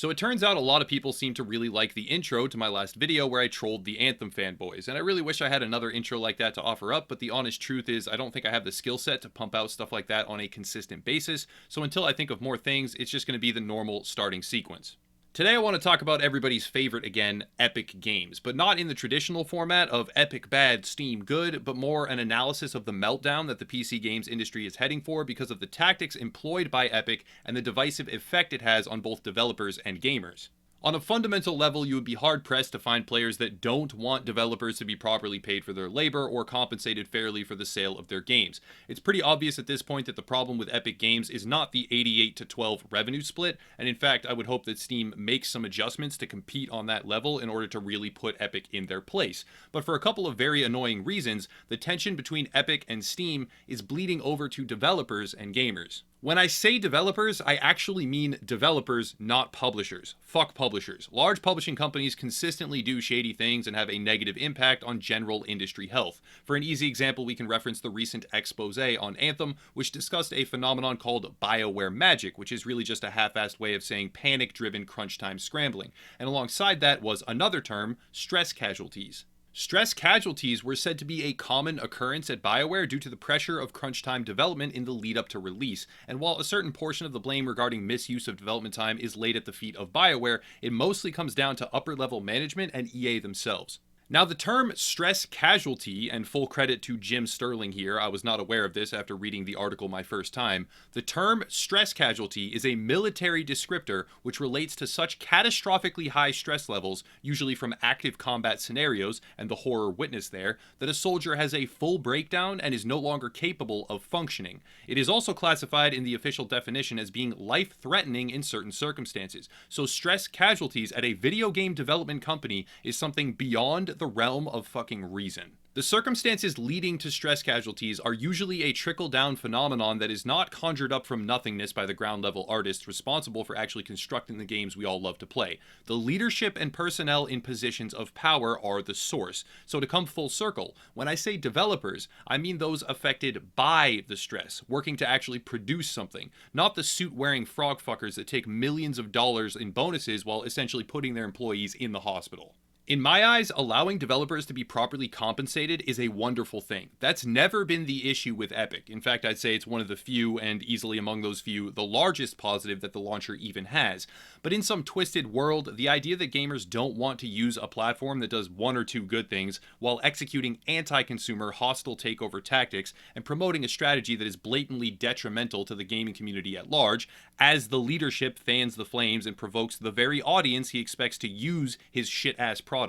So it turns out a lot of people seem to really like the intro to my last video where I trolled the Anthem fanboys, and I really wish I had another intro like that to offer up, but the honest truth is I don't think I have the skill set to pump out stuff like that on a consistent basis, so until I think of more things, it's just going to be the normal starting sequence. Today I want to talk about everybody's favorite again, Epic Games, but not in the traditional format of Epic bad, Steam good, but more an analysis of the meltdown that the PC games industry is heading for because of the tactics employed by Epic and the divisive effect it has on both developers and gamers. On a fundamental level, you would be hard-pressed to find players that don't want developers to be properly paid for their labor or compensated fairly for the sale of their games. It's pretty obvious at this point that the problem with Epic Games is not the 88-12 revenue split, and in fact, I would hope that Steam makes some adjustments to compete on that level in order to really put Epic in their place. But for a couple of very annoying reasons, the tension between Epic and Steam is bleeding over to developers and gamers. When I say developers, I actually mean developers, not publishers. Fuck publishers. Large publishing companies consistently do shady things and have a negative impact on general industry health. For an easy example, we can reference the recent expose on Anthem, which discussed a phenomenon called BioWare magic, which is really just a half-assed way of saying panic-driven crunch time scrambling. And alongside that was another term, stress casualties. Stress casualties were said to be a common occurrence at BioWare due to the pressure of crunch time development in the lead up to release, and while a certain portion of the blame regarding misuse of development time is laid at the feet of BioWare, it mostly comes down to upper level management and EA themselves. Now, the term stress casualty, and full credit to Jim Sterling here, I was not aware of this after reading the article my first time, the term stress casualty is a military descriptor which relates to such catastrophically high stress levels, usually from active combat scenarios and the horror witnessed there, that a soldier has a full breakdown and is no longer capable of functioning. It is also classified in the official definition as being life-threatening in certain circumstances. So stress casualties at a video game development company is something beyond the realm of fucking reason. The circumstances leading to stress casualties are usually a trickle-down phenomenon that is not conjured up from nothingness by the ground-level artists responsible for actually constructing the games we all love to play. The leadership and personnel in positions of power are the source. So to come full circle, when I say developers, I mean those affected by the stress, working to actually produce something, not the suit-wearing frog fuckers that take millions of dollars in bonuses while essentially putting their employees in the hospital. In my eyes, allowing developers to be properly compensated is a wonderful thing. That's never been the issue with Epic. In fact, I'd say it's one of the few, and easily among those few, the largest positive that the launcher even has. But in some twisted world, the idea that gamers don't want to use a platform that does one or two good things while executing anti-consumer hostile takeover tactics and promoting a strategy that is blatantly detrimental to the gaming community at large, as the leadership fans the flames and provokes the very audience he expects to use his shit-ass product,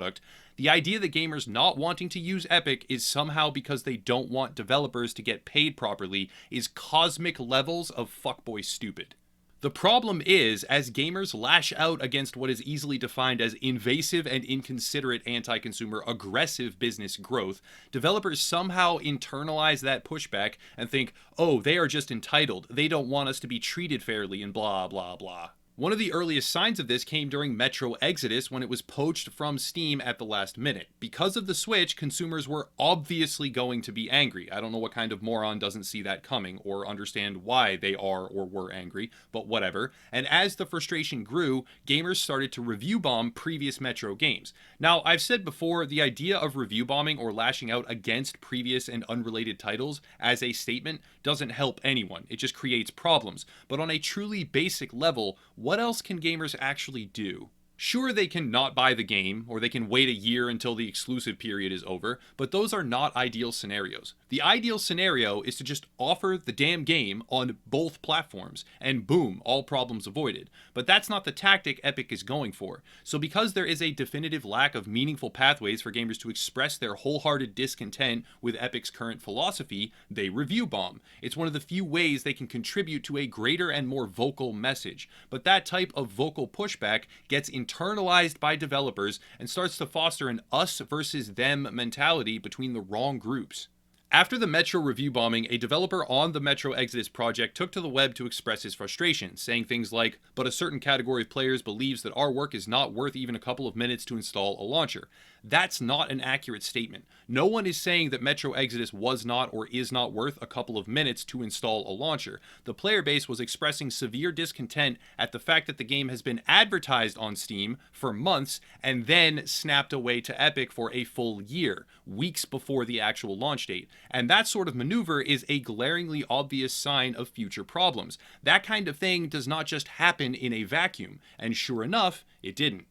the idea that gamers not wanting to use Epic is somehow because they don't want developers to get paid properly is cosmic levels of fuckboy stupid. The problem is, as gamers lash out against what is easily defined as invasive and inconsiderate anti-consumer aggressive business growth, developers somehow internalize that pushback and think, oh, they are just entitled, they don't want us to be treated fairly and blah blah blah. One of the earliest signs of this came during Metro Exodus when it was poached from Steam at the last minute. Because of the Switch, consumers were obviously going to be angry. I don't know what kind of moron doesn't see that coming or understand why they are or were angry, but whatever. And as the frustration grew, gamers started to review bomb previous Metro games. Now, I've said before, the idea of review bombing or lashing out against previous and unrelated titles as a statement doesn't help anyone. It just creates problems. But on a truly basic level, what else can gamers actually do? Sure, they can not buy the game, or they can wait a year until the exclusive period is over, but those are not ideal scenarios. The ideal scenario is to just offer the damn game on both platforms, and boom, all problems avoided. But that's not the tactic Epic is going for. So because there is a definitive lack of meaningful pathways for gamers to express their wholehearted discontent with Epic's current philosophy, they review bomb. It's one of the few ways they can contribute to a greater and more vocal message. But that type of vocal pushback gets internalized by developers and starts to foster an us versus them mentality between the wrong groups. After the Metro review bombing, a developer on the Metro Exodus project took to the web to express his frustration, saying things like, "But a certain category of players believes that our work is not worth even a couple of minutes to install a launcher." That's not an accurate statement. No one is saying that Metro Exodus was not or is not worth a couple of minutes to install a launcher. The player base was expressing severe discontent at the fact that the game has been advertised on Steam for months and then snapped away to Epic for a full year, weeks before the actual launch date. And that sort of maneuver is a glaringly obvious sign of future problems. That kind of thing does not just happen in a vacuum, and sure enough, it didn't.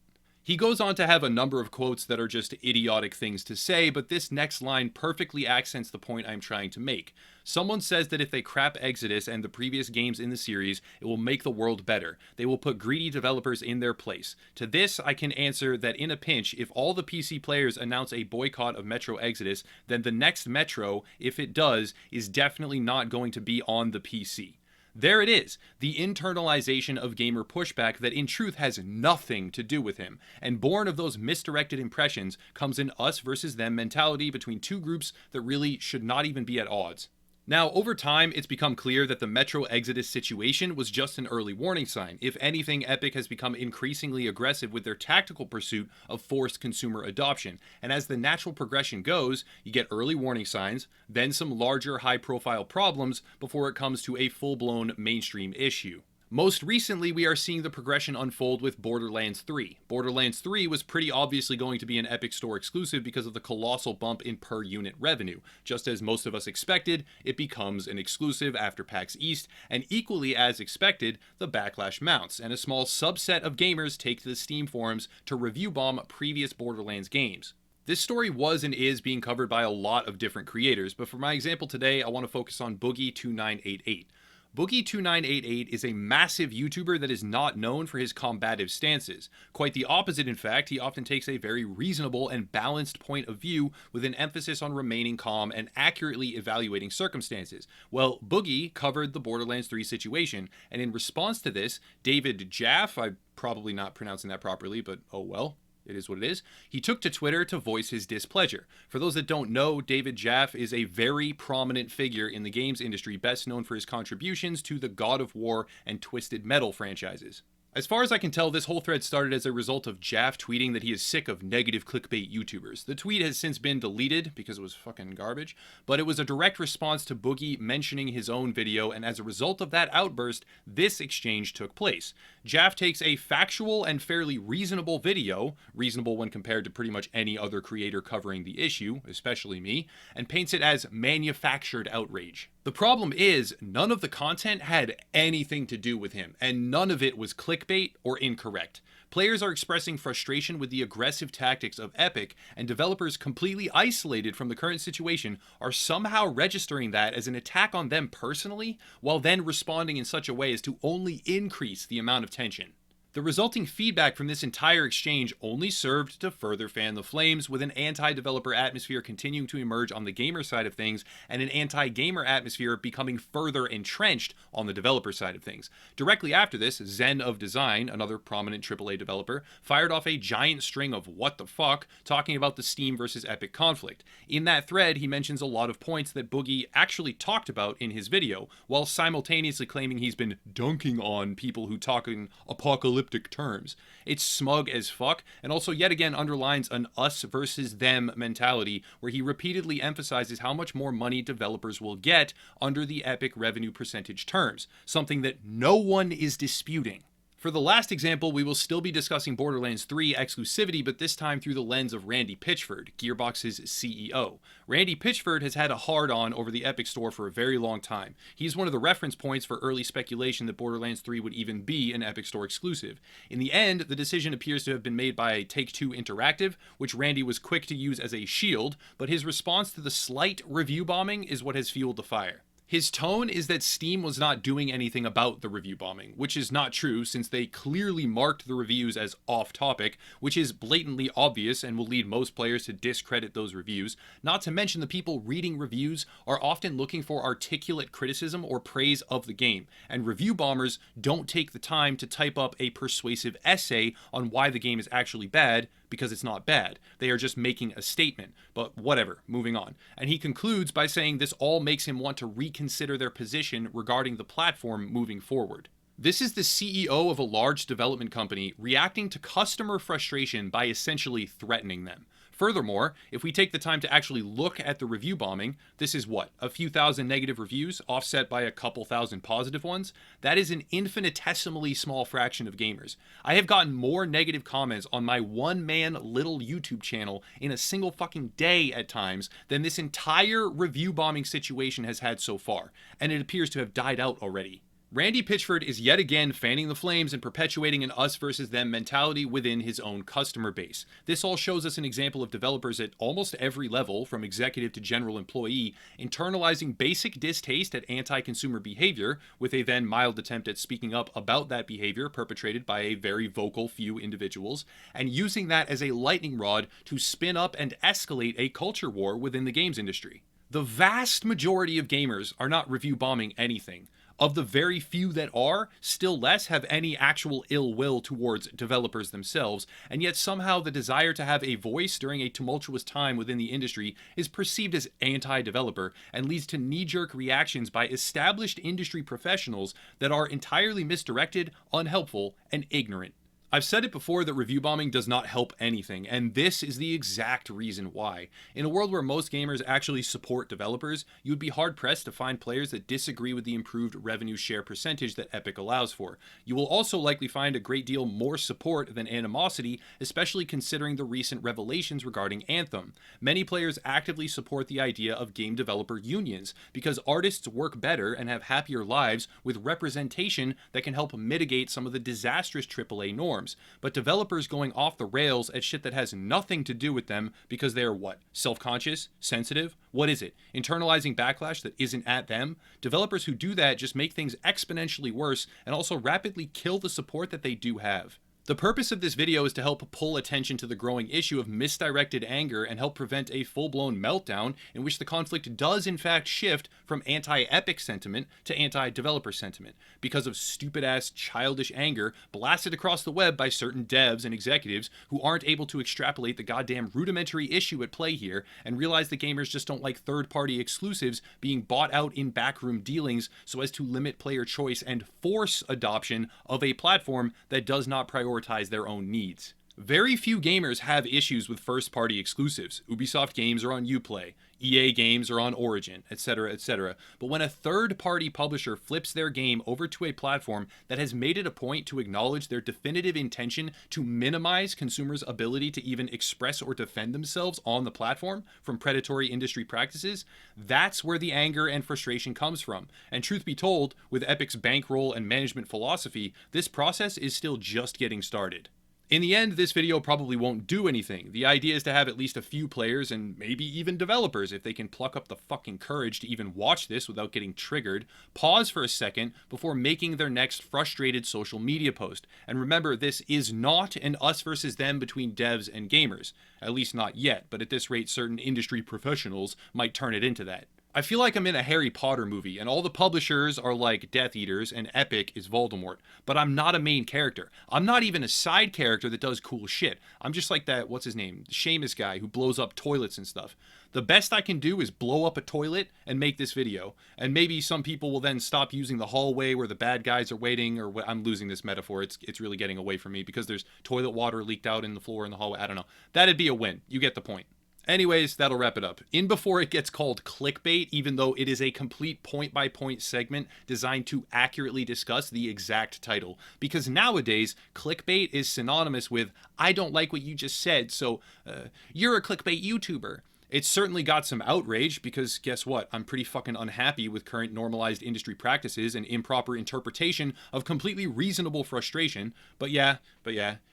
He goes on to have a number of quotes that are just idiotic things to say, but this next line perfectly accents the point I'm trying to make. Someone says that if they crap Exodus and the previous games in the series, it will make the world better. They will put greedy developers in their place. To this, I can answer that in a pinch, if all the PC players announce a boycott of Metro Exodus, then the next Metro, if it does, is definitely not going to be on the PC. There it is, the internalization of gamer pushback that in truth has nothing to do with him, and born of those misdirected impressions comes an us versus them mentality between two groups that really should not even be at odds. Now, over time, it's become clear that the Metro Exodus situation was just an early warning sign. If anything, Epic has become increasingly aggressive with their tactical pursuit of forced consumer adoption. And as the natural progression goes, you get early warning signs, then some larger high-profile problems before it comes to a full-blown mainstream issue. Most recently, we are seeing the progression unfold with Borderlands 3. Borderlands 3 was pretty obviously going to be an Epic Store exclusive because of the colossal bump in per-unit revenue. Just as most of us expected, it becomes an exclusive after PAX East, and equally as expected, the backlash mounts, and a small subset of gamers take to the Steam forums to review bomb previous Borderlands games. This story was and is being covered by a lot of different creators, but for my example today, I want to focus on Boogie2988. Boogie2988 is a massive YouTuber that is not known for his combative stances. Quite the opposite, in fact. He often takes a very reasonable and balanced point of view with an emphasis on remaining calm and accurately evaluating circumstances. Well, Boogie covered the Borderlands 3 situation, and in response to this, David Jaff, I'm probably not pronouncing that properly, but oh well. It is what it is. He took to Twitter to voice his displeasure. For those that don't know, David Jaff is a very prominent figure in the games industry, best known for his contributions to the God of War and Twisted Metal franchises. As far as I can tell, this whole thread started as a result of Jaff tweeting that he is sick of negative clickbait YouTubers. The tweet has since been deleted because it was fucking garbage, but it was a direct response to Boogie mentioning his own video, and as a result of that outburst, this exchange took place. Jaff takes a factual and fairly reasonable video, reasonable when compared to pretty much any other creator covering the issue, especially me, and paints it as manufactured outrage. The problem is, none of the content had anything to do with him, and none of it was clickbait or incorrect. Players are expressing frustration with the aggressive tactics of Epic, and developers completely isolated from the current situation are somehow registering that as an attack on them personally, while then responding in such a way as to only increase the amount of tension. The resulting feedback from this entire exchange only served to further fan the flames, with an anti-developer atmosphere continuing to emerge on the gamer side of things, and an anti-gamer atmosphere becoming further entrenched on the developer side of things. Directly after this, Zen of Design, another prominent AAA developer, fired off a giant string of what the fuck, talking about the Steam versus Epic conflict. In that thread, he mentions a lot of points that Boogie actually talked about in his video, while simultaneously claiming he's been dunking on people who talk in apocalyptic terms. It's smug as fuck, and also yet again underlines an us versus them mentality, where he repeatedly emphasizes how much more money developers will get under the Epic revenue percentage terms, something that no one is disputing. For the last example, we will still be discussing Borderlands 3 exclusivity, but this time through the lens of Randy Pitchford, Gearbox's CEO. Randy Pitchford has had a hard-on over the Epic Store for a very long time. He's one of the reference points for early speculation that Borderlands 3 would even be an Epic Store exclusive. In the end, the decision appears to have been made by Take-Two Interactive, which Randy was quick to use as a shield, but his response to the slight review bombing is what has fueled the fire. His tone is that Steam was not doing anything about the review bombing, which is not true since they clearly marked the reviews as off-topic, which is blatantly obvious and will lead most players to discredit those reviews. Not to mention the people reading reviews are often looking for articulate criticism or praise of the game, and review bombers don't take the time to type up a persuasive essay on why the game is actually bad, because it's not bad. They are just making a statement. But whatever, moving on. And he concludes by saying this all makes him want to reconsider their position regarding the platform moving forward. This is the CEO of a large development company reacting to customer frustration by essentially threatening them. Furthermore, if we take the time to actually look at the review bombing, this is what, a few thousand negative reviews offset by a couple thousand positive ones? That is an infinitesimally small fraction of gamers. I have gotten more negative comments on my one-man little YouTube channel in a single fucking day at times than this entire review bombing situation has had so far, and it appears to have died out already. Randy Pitchford is yet again fanning the flames and perpetuating an us versus them mentality within his own customer base. This all shows us an example of developers at almost every level, from executive to general employee, internalizing basic distaste at anti-consumer behavior, with a then mild attempt at speaking up about that behavior perpetrated by a very vocal few individuals, and using that as a lightning rod to spin up and escalate a culture war within the games industry. The vast majority of gamers are not review bombing anything. Of the very few that are, still less have any actual ill will towards developers themselves, and yet somehow the desire to have a voice during a tumultuous time within the industry is perceived as anti-developer and leads to knee-jerk reactions by established industry professionals that are entirely misdirected, unhelpful, and ignorant. I've said it before that review bombing does not help anything, and this is the exact reason why. In a world where most gamers actually support developers, you would be hard-pressed to find players that disagree with the improved revenue share percentage that Epic allows for. You will also likely find a great deal more support than animosity, especially considering the recent revelations regarding Anthem. Many players actively support the idea of game developer unions, because artists work better and have happier lives with representation that can help mitigate some of the disastrous AAA norms. But developers going off the rails at shit that has nothing to do with them because they are what? Self-conscious? Sensitive? What is it? Internalizing backlash that isn't at them? Developers who do that just make things exponentially worse and also rapidly kill the support that they do have. The purpose of this video is to help pull attention to the growing issue of misdirected anger and help prevent a full-blown meltdown in which the conflict does in fact shift from anti-Epic sentiment to anti-developer sentiment because of stupid-ass childish anger blasted across the web by certain devs and executives who aren't able to extrapolate the goddamn rudimentary issue at play here and realize that gamers just don't like third-party exclusives being bought out in backroom dealings so as to limit player choice and force adoption of a platform that does not prioritize their own needs. Very few gamers have issues with first-party exclusives. Ubisoft games are on Uplay, EA games are on Origin, etc., etc. But when a third-party publisher flips their game over to a platform that has made it a point to acknowledge their definitive intention to minimize consumers' ability to even express or defend themselves on the platform from predatory industry practices, that's where the anger and frustration comes from. And truth be told, with Epic's bankroll and management philosophy, this process is still just getting started. In the end, this video probably won't do anything. The idea is to have at least a few players and maybe even developers, if they can pluck up the fucking courage to even watch this without getting triggered, pause for a second before making their next frustrated social media post. And remember, this is not an us versus them between devs and gamers. At least not yet, but at this rate certain industry professionals might turn it into that. I feel like I'm in a Harry Potter movie, and all the publishers are like Death Eaters, and Epic is Voldemort. But I'm not a main character. I'm not even a side character that does cool shit. I'm just like that, what's his name, the Seamus guy who blows up toilets and stuff. The best I can do is blow up a toilet and make this video. And maybe some people will then stop using the hallway where the bad guys are waiting, or I'm losing this metaphor. It's really getting away from me because there's toilet water leaked out in the floor in the hallway. I don't know. That'd be a win. You get the point. Anyways, that'll wrap it up. In before it gets called clickbait, even though it is a complete point-by-point segment designed to accurately discuss the exact title. Because nowadays, clickbait is synonymous with, I don't like what you just said, so you're a clickbait YouTuber. It's certainly got some outrage because guess what? I'm pretty fucking unhappy with current normalized industry practices and improper interpretation of completely reasonable frustration. But yeah,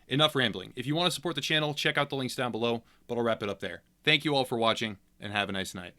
enough rambling. If you want to support the channel, check out the links down below, but I'll wrap it up there. Thank you all for watching, and have a nice night.